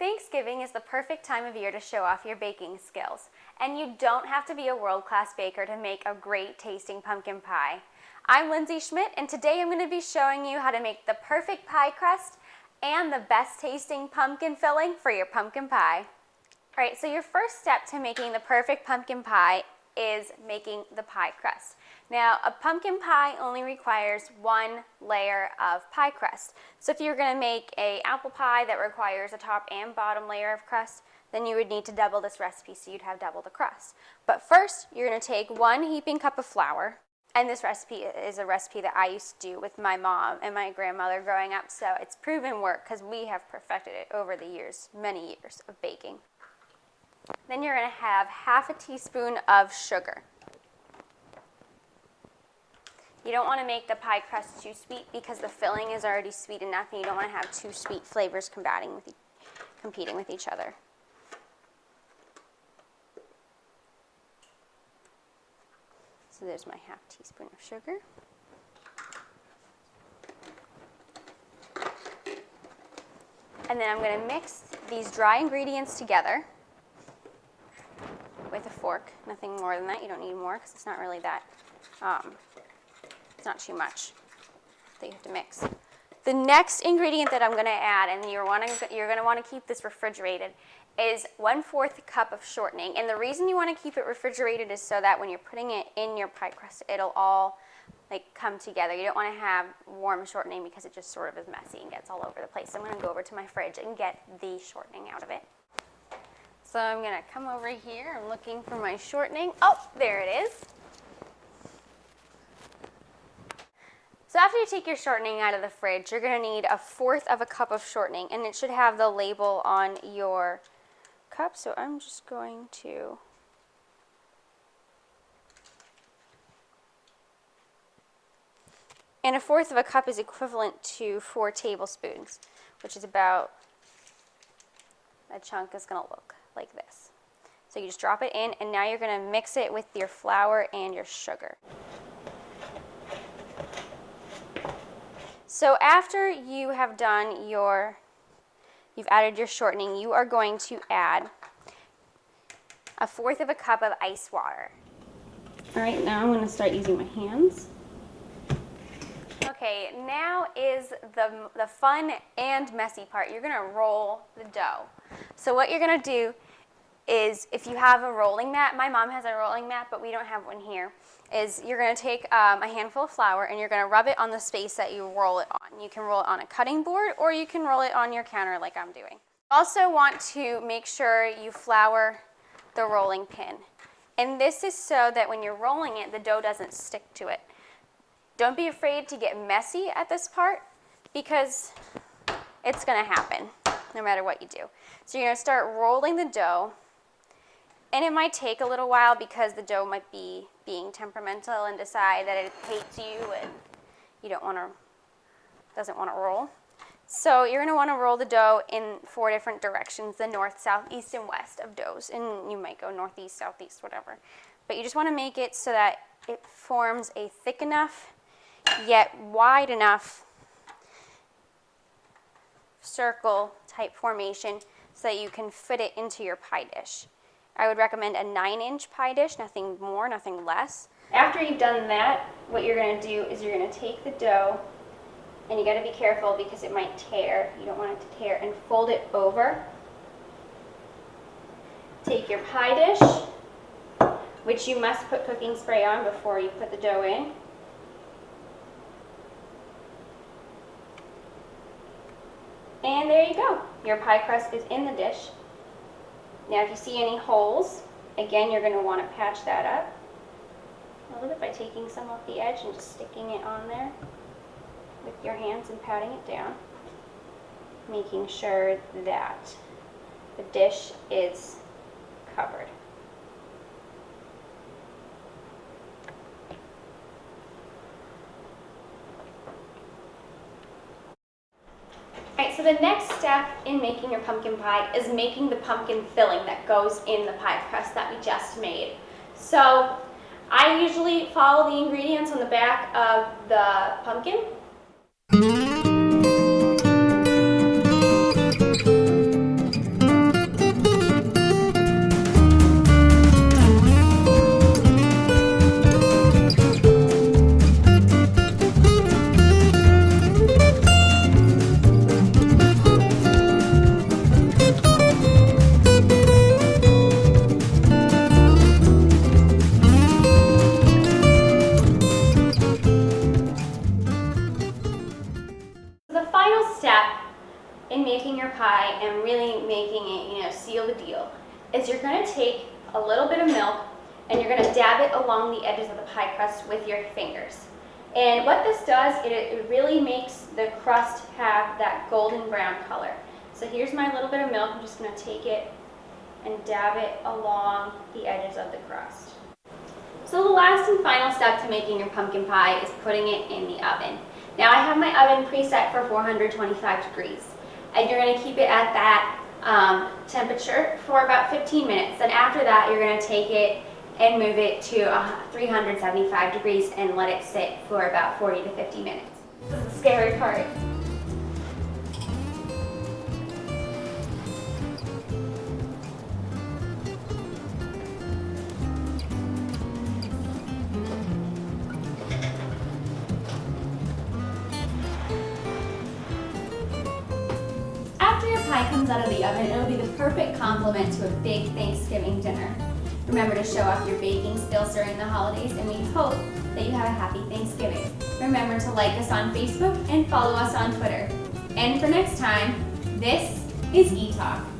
Thanksgiving is the perfect time of year to show off your baking skills, and you don't have to be a world-class baker to make a great tasting pumpkin pie. I'm Lindsey Schmidt, and today I'm going to be showing you how to make the perfect pie crust and the best tasting pumpkin filling for your pumpkin pie. All right, so your first step to making the perfect pumpkin pie is making the pie crust. Now, a pumpkin pie only requires one layer of pie crust. So if you're going to make an apple pie that requires a top and bottom layer of crust, then you would need to double this recipe so you'd have double the crust. But first, you're going to take 1 heaping cup of flour. And this recipe is a recipe that I used to do with my mom and my grandmother growing up, so it's proven work because we have perfected it over the years, many years of baking. Then you're going to have half a teaspoon of sugar. You don't want to make the pie crust too sweet because the filling is already sweet enough, and you don't want to have two sweet flavors competing with each other. So there's my half teaspoon of sugar. And then I'm going to mix these dry ingredients together with a fork. Nothing more than that. You don't need more because it's not really that, it's not too much that you have to mix. The next ingredient that I'm going to add, and you're going to want to keep this refrigerated, is 1/4 cup of shortening. And the reason you want to keep it refrigerated is so that when you're putting it in your pie crust, it'll all come together. You don't want to have warm shortening because it just sort of is messy and gets all over the place. So I'm going to go over to my fridge and get the shortening out of it. So I'm going to come over here. I'm looking for my shortening. Oh, there it is. So after you take your shortening out of the fridge, you're going to need 1/4 cup of shortening, and it should have the label on your cup. So I'm just going to and 1/4 cup is equivalent to 4 tablespoons, which is about a chunk is going to look like this. So you just drop it in, and now you're going to mix it with your flour and your sugar. So after you have done you've added your shortening, you are going to add 1/4 cup of ice water. All right, now I'm going to start using my hands. Okay, now is the fun and messy part. You're going to roll the dough. So what you're going to do is, if you have a rolling mat, my mom has a rolling mat, but we don't have one here, is you're going to take a handful of flour and you're going to rub it on the space that you roll it on. You can roll it on a cutting board, or you can roll it on your counter like I'm doing. Also want to make sure you flour the rolling pin. And this is so that when you're rolling it, the dough doesn't stick to it. Don't be afraid to get messy at this part because it's going to happen no matter what you do. So you're going to start rolling the dough. And it might take a little while because the dough might be being temperamental and decide that it hates you and doesn't want to roll. So you're going to want to roll the dough in 4 different directions: the north, south, east, and west of doughs. And you might go northeast, southeast, whatever. But you just want to make it so that it forms a thick enough yet wide enough circle type formation so that you can fit it into your pie dish. I would recommend a 9-inch pie dish, nothing more, nothing less. After you've done that, what you're going to do is you're going to take the dough, and you got to be careful because it might tear. You don't want it to tear, and fold it over. Take your pie dish, which you must put cooking spray on before you put the dough in. And there you go. Your pie crust is in the dish. Now if you see any holes, again, you're going to want to patch that up a little bit by taking some off the edge and just sticking it on there with your hands and patting it down, making sure that the dish is covered. Alright, so the next step in making your pumpkin pie is making the pumpkin filling that goes in the pie crust that we just made. So I usually follow the ingredients on the back of the pumpkin. pie and really making it, seal the deal, is you're going to take a little bit of milk and you're going to dab it along the edges of the pie crust with your fingers. And what this does, it really makes the crust have that golden brown color. So here's my little bit of milk. I'm just going to take it and dab it along the edges of the crust. So the last and final step to making your pumpkin pie is putting it in the oven. Now I have my oven preset for 425 degrees. And you're going to keep it at that temperature for about 15 minutes. And after that, you're going to take it and move it to 375 degrees and let it sit for about 40 to 50 minutes. This is the scary part. After your pie comes out of the oven, it'll be the perfect complement to a big Thanksgiving dinner. Remember to show off your baking skills during the holidays, and we hope that you have a happy Thanksgiving. Remember to like us on Facebook and follow us on Twitter. And for next time, this is ETalk.